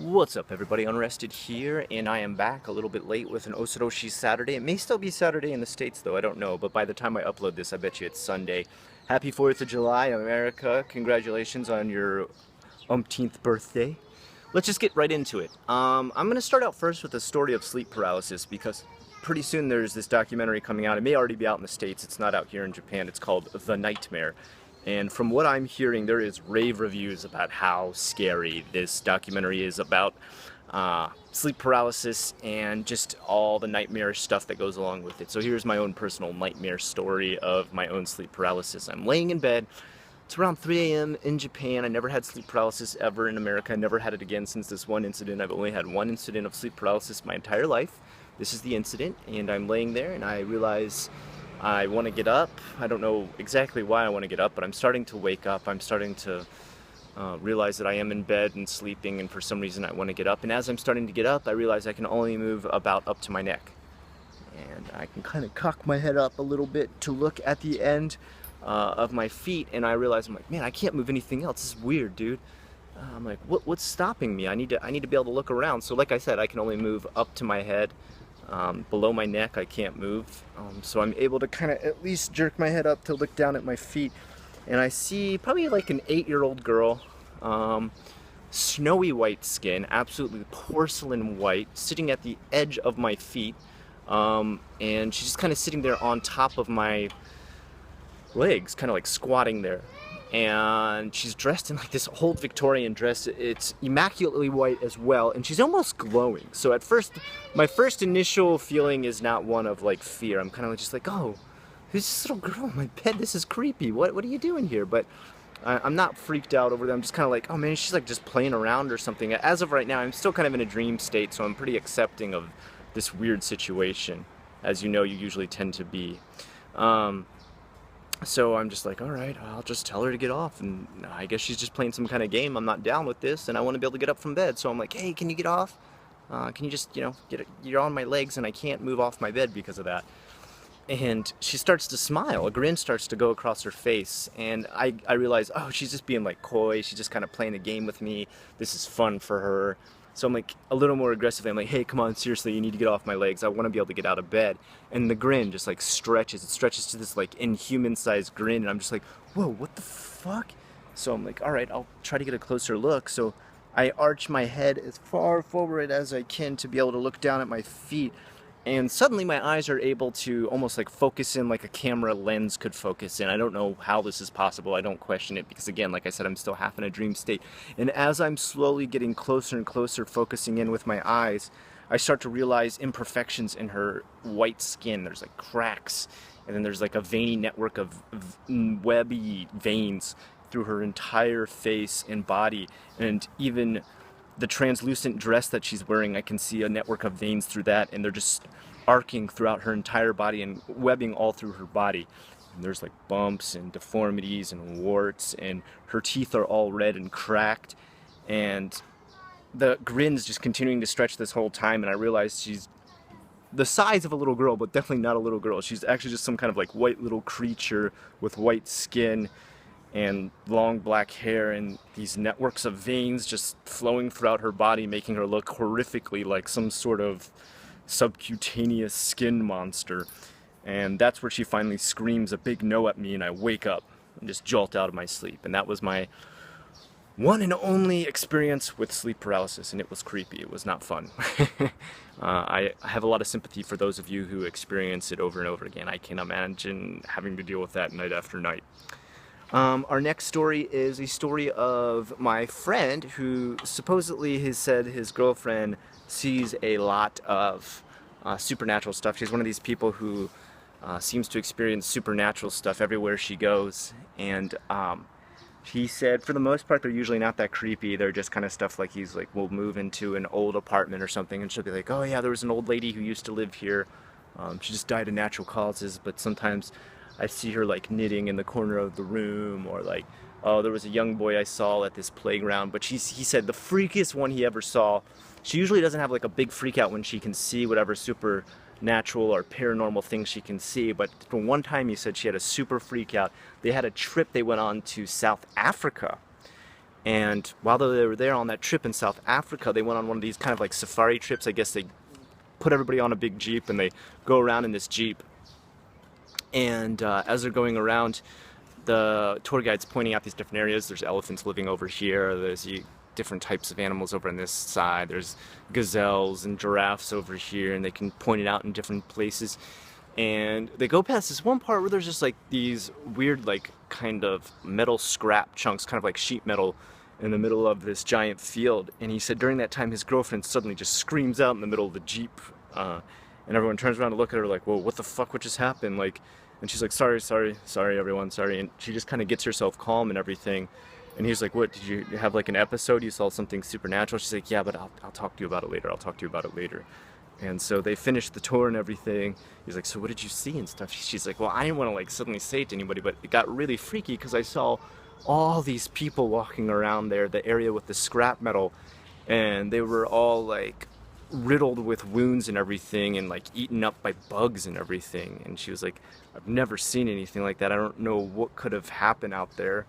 What's up everybody, Unrested here, and I am back a little bit late with an Osoroshii Saturday. It may still be Saturday in the States though, I don't know, but by the time I upload this, I bet you it's Sunday. Happy 4th of July, America. Congratulations on your umpteenth birthday. Let's just get right into it. I'm going to start out first with the story of sleep paralysis because pretty soon there's this documentary coming out. It may already be out in the States, it's not out here in Japan. It's called The Nightmare. And from what I'm hearing, there is rave reviews about how scary this documentary is about sleep paralysis and just all the nightmarish stuff that goes along with it. So here's my own personal nightmare story of my own sleep paralysis. I'm laying in bed. It's around 3 a.m. in Japan. I never had sleep paralysis ever in America. I never had it again since this one incident. I've only had one incident of sleep paralysis my entire life. This is the incident, and I'm laying there and I realize I want to get up. I don't know exactly why I want to get up, but I'm starting to wake up. I'm starting to realize that I am in bed and sleeping, and for some reason I want to get up. And as I'm starting to get up, I realize I can only move about up to my neck. And I can kind of cock my head up a little bit to look at the end of my feet, and I realize, I'm like, man, I can't move anything else. This is weird, dude. I'm like, what's stopping me? I need to be able to look around. So like I said, I can only move up to my head. Below my neck I can't move, so I'm able to kind of at least jerk my head up to look down at my feet, and I see probably like an 8-year-old girl, snowy white skin, absolutely porcelain white, sitting at the edge of my feet, and she's just kind of sitting there on top of my legs, kind of like squatting there. And she's dressed in like this old Victorian dress. It's immaculately white as well, and she's almost glowing. So at first, my first initial feeling is not one of like fear. I'm kind of just like, oh, who's this little girl in my bed? This is creepy. What are you doing here? But I'm not freaked out over them. I'm just kind of like, oh man, she's like just playing around or something. As of right now, I'm still kind of in a dream state, so I'm pretty accepting of this weird situation, as you know you usually tend to be. So I'm just like, all right, I'll just tell her to get off, and I guess she's just playing some kind of game. I'm not down with this, and I want to be able to get up from bed. So I'm like, hey, can you get off? Can you just, get it? You're on my legs, and I can't move off my bed because of that. And she starts to smile. A grin starts to go across her face, and I realize, oh, she's just being like coy. She's just kind of playing a game with me. This is fun for her. So I'm like a little more aggressively. I'm like, hey, come on, seriously, you need to get off my legs. I want to be able to get out of bed. And the grin just like stretches. It stretches to this like inhuman-sized grin, and I'm just like, whoa, what the fuck? So I'm like, all right, I'll try to get a closer look. So I arch my head as far forward as I can to be able to look down at my feet. And suddenly my eyes are able to almost like focus in like a camera lens could focus in. I don't know how this is possible. I don't question it because, again, like I said, I'm still half in a dream state. And as I'm slowly getting closer and closer, focusing in with my eyes, I start to realize imperfections in her white skin. There's like cracks, and then there's like a veiny network of webby veins through her entire face and body. And even the translucent dress that she's wearing, I can see a network of veins through that, and they're just arcing throughout her entire body and webbing all through her body. And there's like bumps and deformities and warts, and her teeth are all red and cracked, and the grin's just continuing to stretch this whole time. And I realize she's the size of a little girl, but definitely not a little girl. She's actually just some kind of like white little creature with white skin and long black hair, and these networks of veins just flowing throughout her body, making her look horrifically like some sort of subcutaneous skin monster. And that's where she finally screams a big no at me, and I wake up and just jolt out of my sleep. And that was my one and only experience with sleep paralysis, and it was creepy. It was not fun. I have a lot of sympathy for those of you who experience it over and over again. I can't imagine having to deal with that night after night. Our next story is a story of my friend who supposedly has said his girlfriend sees a lot of supernatural stuff. She's one of these people who seems to experience supernatural stuff everywhere she goes, and he said for the most part they're usually not that creepy. They're just kind of stuff like he's like, we'll move into an old apartment or something, and she'll be like, oh yeah, there was an old lady who used to live here. She just died of natural causes, but sometimes I see her like knitting in the corner of the room, or like, oh, there was a young boy I saw at this playground. But he said the freakiest one he ever saw, she usually doesn't have like a big freak out when she can see whatever supernatural or paranormal thing she can see. But for one time he said she had a super freak out. They had a trip they went on to South Africa, And while they were there on that trip in South Africa, they went on one of these kind of like safari trips. I guess they put everybody on a big Jeep and they go around in this Jeep. And as they're going around, the tour guide's pointing out these different areas. There's elephants living over here. There's different types of animals over on this side. There's gazelles and giraffes over here, and they can point it out in different places. And they go past this one part where there's just like these weird, like, kind of metal scrap chunks, kind of like sheet metal, in the middle of this giant field. And he said during that time his girlfriend suddenly just screams out in the middle of the Jeep, and everyone turns around to look at her like, whoa, what the fuck, what just happened? Like, and she's like, sorry everyone, sorry. And she just kind of gets herself calm and everything. And he's like, what, did you have like an episode? You saw something supernatural? She's like, yeah, but I'll talk to you about it later. I'll talk to you about it later. And so they finished the tour and everything. He's like, so what did you see and stuff? She's like, well, I didn't want to like suddenly say it to anybody, but it got really freaky because I saw all these people walking around there, the area with the scrap metal, and they were all like riddled with wounds and everything, and like eaten up by bugs and everything. And she was like, I've never seen anything like that. I don't know what could have happened out there,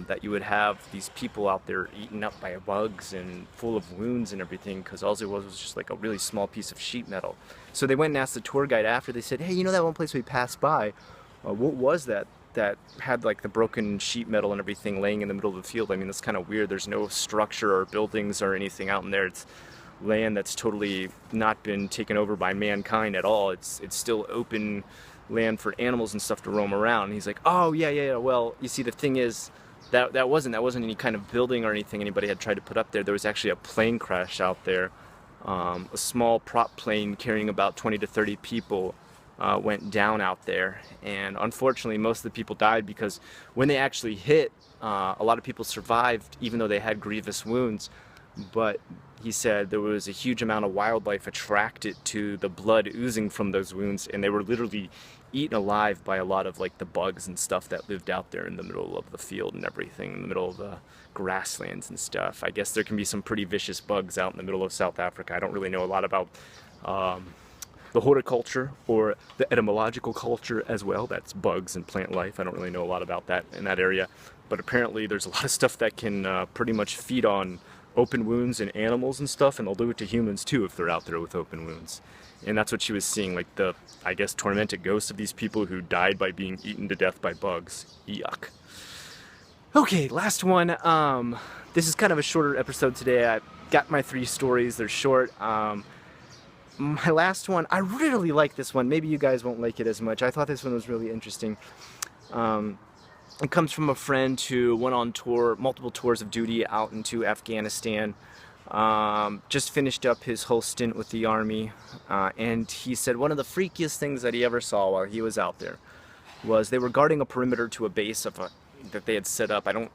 that you would have these people out there eaten up by bugs and full of wounds and everything, because all it was just like a really small piece of sheet metal. So they went and asked the tour guide after. They said, hey, you know that one place we passed by, what was that had like the broken sheet metal and everything laying in the middle of the field? I mean, that's kind of weird. There's no structure or buildings or anything out in there. It's land that's totally not been taken over by mankind at all. It's still open land for animals and stuff to roam around. And he's like, oh yeah, well, you see, the thing is that wasn't any kind of building or anything anybody had tried to put up there. There was actually a plane crash out there. A small prop plane carrying about 20 to 30 people went down out there, and unfortunately most of the people died because when they actually hit, a lot of people survived even though they had grievous wounds. But he said there was a huge amount of wildlife attracted to the blood oozing from those wounds, and they were literally eaten alive by a lot of like the bugs and stuff that lived out there in the middle of the field and everything, in the middle of the grasslands and stuff. I guess there can be some pretty vicious bugs out in the middle of South Africa. I don't really know a lot about the horticulture or the etymological culture as well. That's bugs and plant life. I don't really know a lot about that in that area, but apparently there's a lot of stuff that can pretty much feed on open wounds in animals and stuff, and they'll do it to humans too if they're out there with open wounds. And that's what she was seeing, like the, I guess, tormented ghosts of these people who died by being eaten to death by bugs. Yuck. Okay, last one. This is kind of a shorter episode today. I got my 3 stories. They're short. My last one, I really like this one. Maybe you guys won't like it as much. I thought this one was really interesting. It comes from a friend who went on tour, multiple tours of duty out into Afghanistan. Just finished up his whole stint with the army, and he said one of the freakiest things that he ever saw while he was out there was they were guarding a perimeter to a base that they had set up. I don't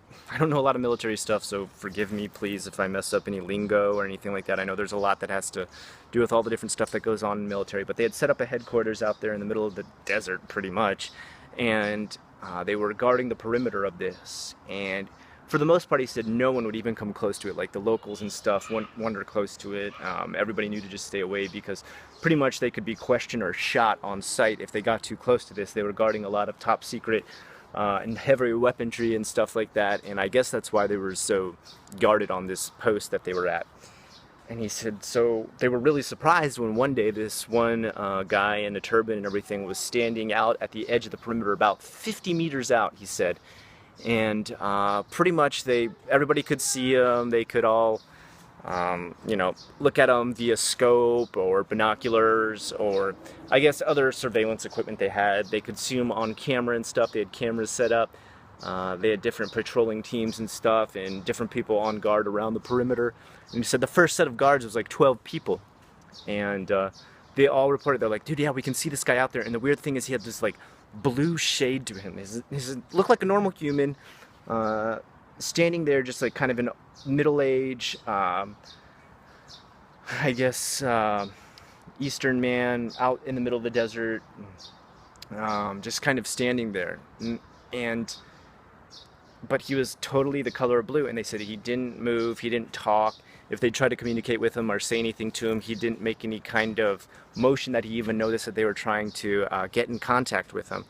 know a lot of military stuff, so forgive me please if I mess up any lingo or anything like that. I know there's a lot that has to do with all the different stuff that goes on in the military, but they had set up a headquarters out there in the middle of the desert pretty much, and they were guarding the perimeter of this. And for the most part, he said no one would even come close to it. Like the locals and stuff wander close to it. Everybody knew to just stay away because pretty much they could be questioned or shot on sight if they got too close to this. They were guarding a lot of top secret and heavy weaponry and stuff like that. And I guess that's why they were so guarded on this post that they were at. And he said, so they were really surprised when one day this one guy in a turban and everything was standing out at the edge of the perimeter about 50 meters out, he said. And pretty much everybody could see him. They could all, look at him via scope or binoculars or I guess other surveillance equipment they had. They could see him on camera and stuff. They had cameras set up. They had different patrolling teams and stuff and different people on guard around the perimeter. And he said the first set of guards was like 12 people. And they all reported, they're like, dude, yeah, we can see this guy out there. And the weird thing is he had this like blue shade to him. He looked like a normal human, standing there just like kind of in middle age, I guess Eastern man out in the middle of the desert, just kind of standing there. But he was totally the color of blue, and they said he didn't move, he didn't talk. If they tried to communicate with him or say anything to him, he didn't make any kind of motion that he even noticed that they were trying to get in contact with him.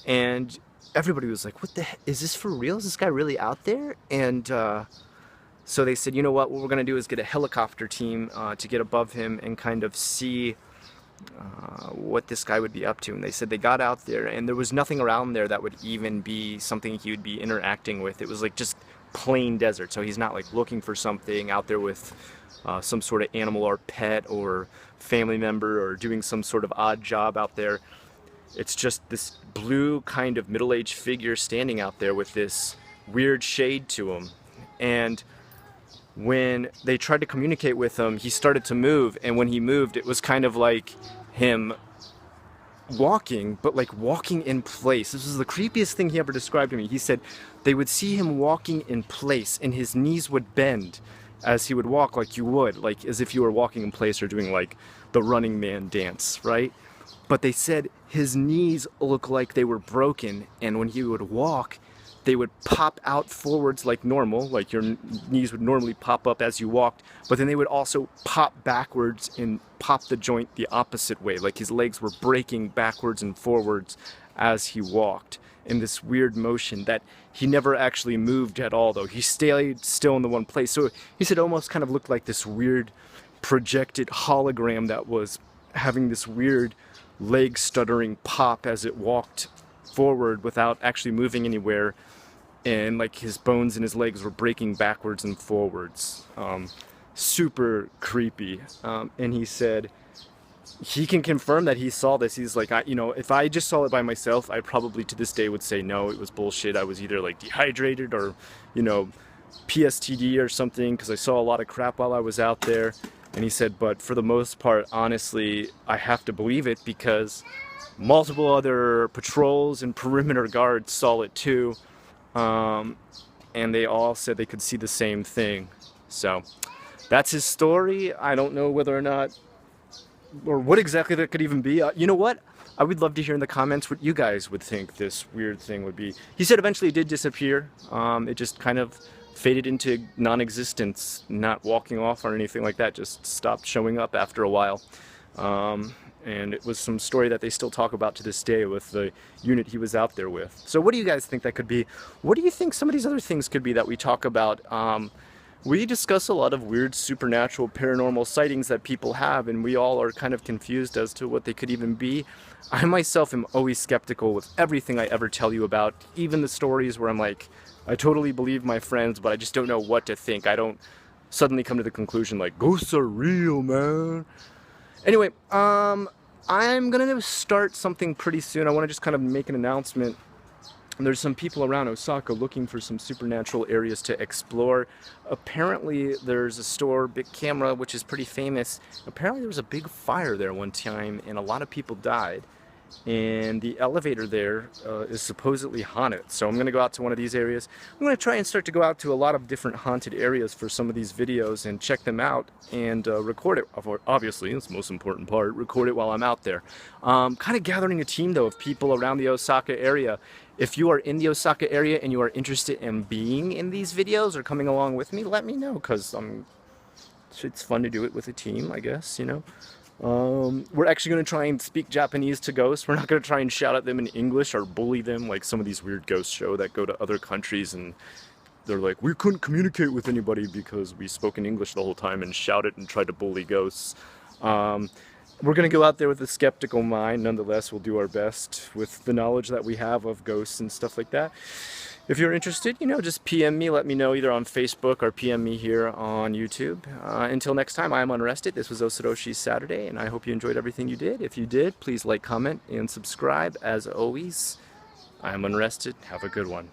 And everybody was like, what the heck? Is this for real? Is this guy really out there? And so they said, you know what we're going to do is get a helicopter team to get above him and kind of see what this guy would be up to. And they said they got out there and there was nothing around there that would even be something he would be interacting with. It was like just plain desert. So he's not like looking for something out there with some sort of animal or pet or family member or doing some sort of odd job out there. It's just this blue kind of middle-aged figure standing out there with this weird shade to him. And when they tried to communicate with him, he started to move, and when he moved, it was kind of like him walking, but like walking in place. This was the creepiest thing he ever described to me. He said they would see him walking in place, and his knees would bend as he would walk, like you would, like as if you were walking in place or doing like the Running Man dance, right? But they said his knees looked like they were broken, and when he would walk, they would pop out forwards like normal, like your knees would normally pop up as you walked, but then they would also pop backwards and pop the joint the opposite way, like his legs were breaking backwards and forwards as he walked in this weird motion that he never actually moved at all, though. He stayed still in the one place. So he said it almost kind of looked like this weird projected hologram that was having this weird leg stuttering pop as it walked forward without actually moving anywhere, and like his bones in his legs were breaking backwards and forwards. Super creepy. And he said he can confirm that he saw this. He's like, you know, if I just saw it by myself, I probably to this day would say no, it was bullshit. I was either like dehydrated or, you know, PSTD or something, because I saw a lot of crap while I was out there. And he said, but for the most part, honestly, I have to believe it because multiple other patrols and perimeter guards saw it too. And they all said they could see the same thing. So that's his story. I don't know whether or not, or what exactly that could even be. You know what? I would love to hear in the comments what you guys would think this weird thing would be. He said eventually it did disappear. It just kind of faded into non-existence, not walking off or anything like that, just stopped showing up after a while. And it was some story that they still talk about to this day with the unit he was out there with. So what do you guys think that could be? What do you think some of these other things could be that we talk about? We discuss a lot of weird supernatural paranormal sightings that people have, and we all are kind of confused as to what they could even be. I myself am always skeptical with everything I ever tell you about, even the stories where I'm like, I totally believe my friends, but I just don't know what to think. I don't suddenly come to the conclusion like, ghosts are real, man. Anyway, I'm gonna start something pretty soon. I want to just kind of make an announcement. There's some people around Osaka looking for some supernatural areas to explore. Apparently there's a store, Big Camera, which is pretty famous. Apparently there was a big fire there one time and a lot of people died. And the elevator there is supposedly haunted. So I'm going to go out to one of these areas. I'm going to try and start to go out to a lot of different haunted areas for some of these videos and check them out and record it. Obviously, that's the most important part, record it while I'm out there. Kind of gathering a team though of people around the Osaka area. If you are in the Osaka area and you are interested in being in these videos or coming along with me, let me know, because it's fun to do it with a team, I guess, you know. We're actually going to try and speak Japanese to ghosts. We're not going to try and shout at them in English or bully them like some of these weird ghost shows that go to other countries and they're like, we couldn't communicate with anybody because we spoke in English the whole time and shouted and tried to bully ghosts. We're going to go out there with a skeptical mind. Nonetheless, we'll do our best with the knowledge that we have of ghosts and stuff like that. If you're interested, you know, just PM me, let me know either on Facebook or PM me here on YouTube. Until next time, I am Unrested. This was Osoroshii Saturday, and I hope you enjoyed everything you did. If you did, please like, comment, and subscribe. As always, I am Unrested. Have a good one.